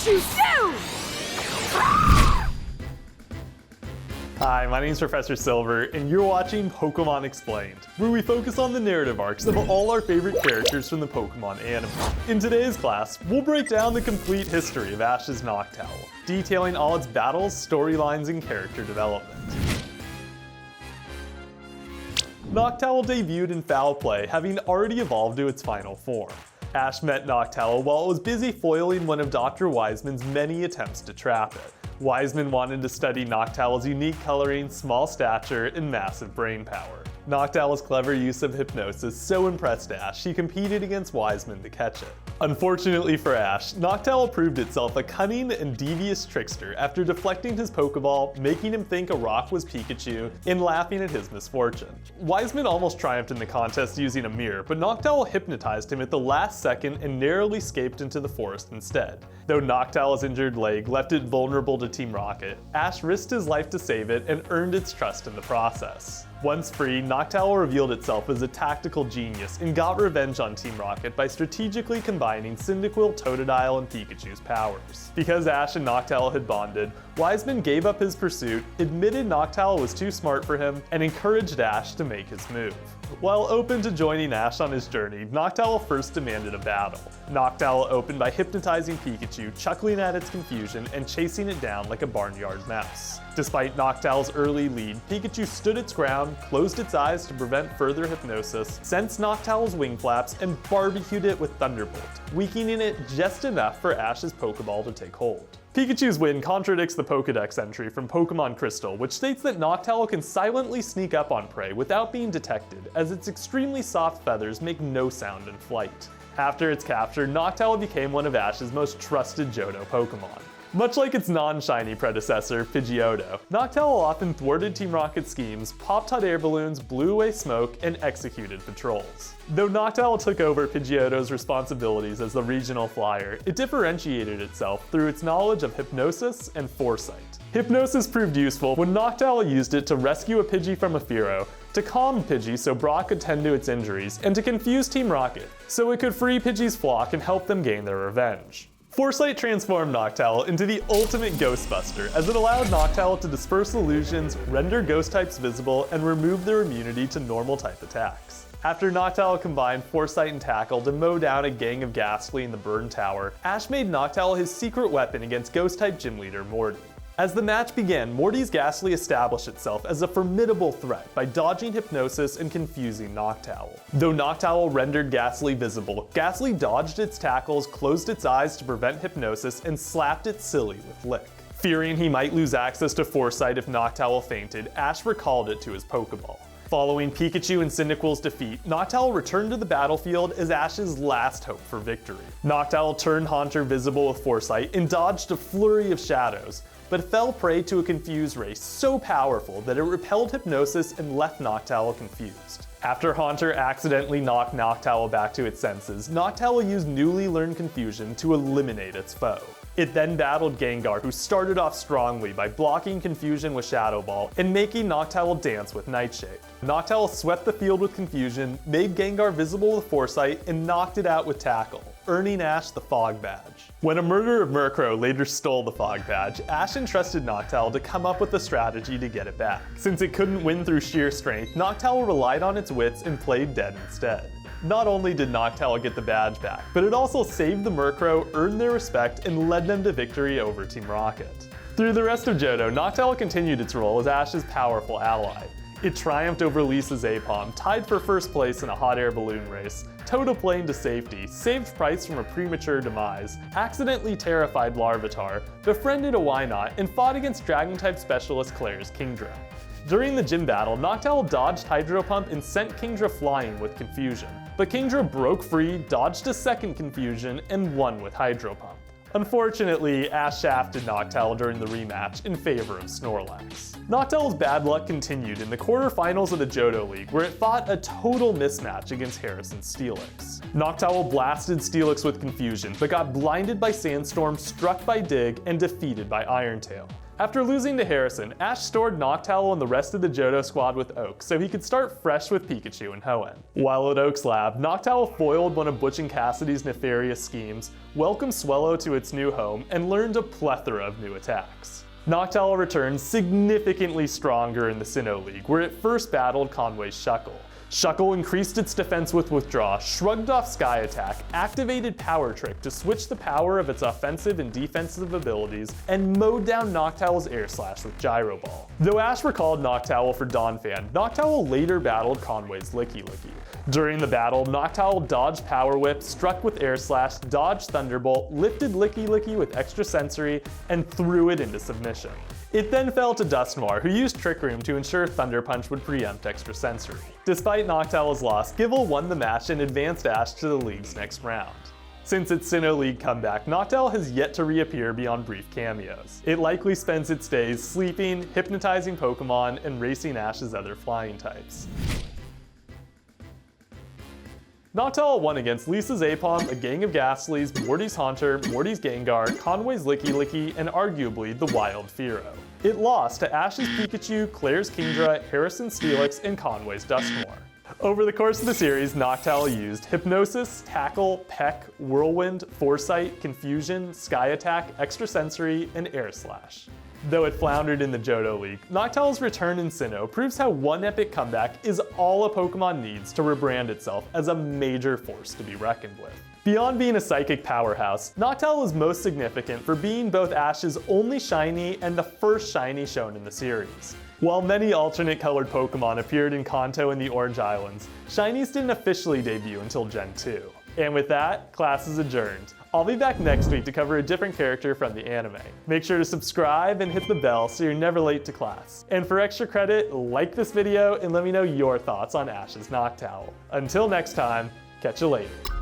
Pikachu soon! Hi, my name is Professor Silver, and you're watching Pokemon Explained, where we focus on the narrative arcs of all our favorite characters from the Pokemon anime. In today's class, we'll break down the complete history of Ash's Noctowl, detailing all its battles, storylines, and character development. Noctowl debuted in Foul Play, having already evolved to its final form. Ash met Noctowl while it was busy foiling one of Dr. Wiseman's many attempts to trap it. Wiseman wanted to study Noctowl's unique coloring, small stature, and massive brain power. Noctowl's clever use of hypnosis so impressed Ash, he competed against Wiseman to catch it. Unfortunately for Ash, Noctowl proved itself a cunning and devious trickster after deflecting his Pokeball, making him think a rock was Pikachu, and laughing at his misfortune. Wiseman almost triumphed in the contest using a mirror, but Noctowl hypnotized him at the last second and narrowly escaped into the forest instead. Though Noctowl's injured leg left it vulnerable to Team Rocket, Ash risked his life to save it and earned its trust in the process. Once free, Noctowl revealed itself as a tactical genius and got revenge on Team Rocket by strategically combining Cyndaquil, Totodile, and Pikachu's powers. Because Ash and Noctowl had bonded, Wiseman gave up his pursuit, admitted Noctowl was too smart for him, and encouraged Ash to make his move. While open to joining Ash on his journey, Noctowl first demanded a battle. Noctowl opened by hypnotizing Pikachu, chuckling at its confusion, and chasing it down like a barnyard mouse. Despite Noctowl's early lead, Pikachu stood its ground, closed its eyes to prevent further hypnosis, sensed Noctowl's wing flaps, and barbecued it with Thunderbolt, weakening it just enough for Ash's Pokeball to take hold. Pikachu's win contradicts the Pokedex entry from Pokemon Crystal, which states that Noctowl can silently sneak up on prey without being detected, as its extremely soft feathers make no sound in flight. After its capture, Noctowl became one of Ash's most trusted Johto Pokemon. Much like its non-shiny predecessor, Pidgeotto, Noctowl often thwarted Team Rocket's schemes, popped hot air balloons, blew away smoke, and executed patrols. Though Noctowl took over Pidgeotto's responsibilities as the regional flyer, it differentiated itself through its knowledge of Hypnosis and Foresight. Hypnosis proved useful when Noctowl used it to rescue a Pidgey from a Fearow, to calm Pidgey so Brock could tend to its injuries, and to confuse Team Rocket, so it could free Pidgey's flock and help them gain their revenge. Foresight transformed Noctowl into the ultimate Ghostbuster, as it allowed Noctowl to disperse illusions, render ghost types visible, and remove their immunity to normal type attacks. After Noctowl combined Foresight and Tackle to mow down a gang of Gastly in the Burn Tower, Ash made Noctowl his secret weapon against ghost type gym leader Morty. As the match began, Morty's Gastly established itself as a formidable threat by dodging Hypnosis and confusing Noctowl. Though Noctowl rendered Gastly visible, Gastly dodged its tackles, closed its eyes to prevent Hypnosis, and slapped it silly with Lick. Fearing he might lose access to Foresight if Noctowl fainted, Ash recalled it to his Pokeball. Following Pikachu and Cyndaquil's defeat, Noctowl returned to the battlefield as Ash's last hope for victory. Noctowl turned Haunter visible with Foresight and dodged a flurry of shadows, but fell prey to a confused race so powerful that it repelled Hypnosis and left Noctowl confused. After Haunter accidentally knocked Noctowl back to its senses, Noctowl used newly learned confusion to eliminate its foe. It then battled Gengar, who started off strongly by blocking confusion with Shadow Ball and making Noctowl dance with Nightshade. Noctowl swept the field with confusion, made Gengar visible with Foresight, and knocked it out with Tackle, earning Ash the Fog Badge. When a murder of Murkrow later stole the Fog Badge, Ash entrusted Noctowl to come up with a strategy to get it back. Since it couldn't win through sheer strength, Noctowl relied on its wits and played dead instead. Not only did Noctowl get the badge back, but it also saved the Murkrow, earned their respect, and led them to victory over Team Rocket. Through the rest of Johto, Noctowl continued its role as Ash's powerful ally. It triumphed over Lisa's Aipom, tied for first place in a hot air balloon race, towed a plane to safety, saved Price from a premature demise, accidentally terrified Larvitar, befriended a Wynot, and fought against Dragon-type specialist Claire's Kingdra. During the gym battle, Noctowl dodged Hydro Pump and sent Kingdra flying with confusion. But Kingdra broke free, dodged a second confusion, and won with Hydro Pump. Unfortunately, Ash shafted Noctowl during the rematch in favor of Snorlax. Noctowl's bad luck continued in the quarterfinals of the Johto League, where it fought a total mismatch against Harrison's Steelix. Noctowl blasted Steelix with confusion, but got blinded by Sandstorm, struck by Dig, and defeated by Iron Tail. After losing to Harrison, Ash stored Noctowl and the rest of the Johto squad with Oak so he could start fresh with Pikachu and Hoenn. While at Oak's lab, Noctowl foiled one of Butch and Cassidy's nefarious schemes, welcomed Swellow to its new home, and learned a plethora of new attacks. Noctowl returned significantly stronger in the Sinnoh League, where it first battled Conway's Shuckle. Shuckle increased its defense with Withdraw, shrugged off Sky Attack, activated Power Trick to switch the power of its offensive and defensive abilities, and mowed down Noctowl's Air Slash with Gyro Ball. Though Ash recalled Noctowl for Donphan, Noctowl later battled Conway's Licky. During the battle, Noctowl dodged Power Whip, struck with Air Slash, dodged Thunderbolt, lifted Licky with Extrasensory, and threw it into submission. It then fell to Dusknoir, who used Trick Room to ensure Thunder Punch would preempt Extrasensory. Despite Noctowl's loss, Givel won the match and advanced Ash to the league's next round. Since its Sinnoh League comeback, Noctowl has yet to reappear beyond brief cameos. It likely spends its days sleeping, hypnotizing Pokemon, and racing Ash's other flying types. Noctowl won against Lisa's Aipom, a gang of Gastlys, Morty's Haunter, Morty's Gengar, Conway's Licky, and arguably the wild Fearow. It lost to Ash's Pikachu, Claire's Kingdra, Harrison's Steelix, and Conway's Dusknoir. Over the course of the series, Noctowl used Hypnosis, Tackle, Peck, Whirlwind, Foresight, Confusion, Sky Attack, Extrasensory, and Air Slash. Though it floundered in the Johto League, Noctowl's return in Sinnoh proves how one epic comeback is all a Pokemon needs to rebrand itself as a major force to be reckoned with. Beyond being a psychic powerhouse, Noctowl is most significant for being both Ash's only shiny and the first shiny shown in the series. While many alternate colored Pokemon appeared in Kanto and the Orange Islands, shinies didn't officially debut until Gen 2. And with that, class is adjourned. I'll be back next week to cover a different character from the anime. Make sure to subscribe and hit the bell so you're never late to class. And for extra credit, like this video and let me know your thoughts on Ash's Noctowl. Until next time, catch you later.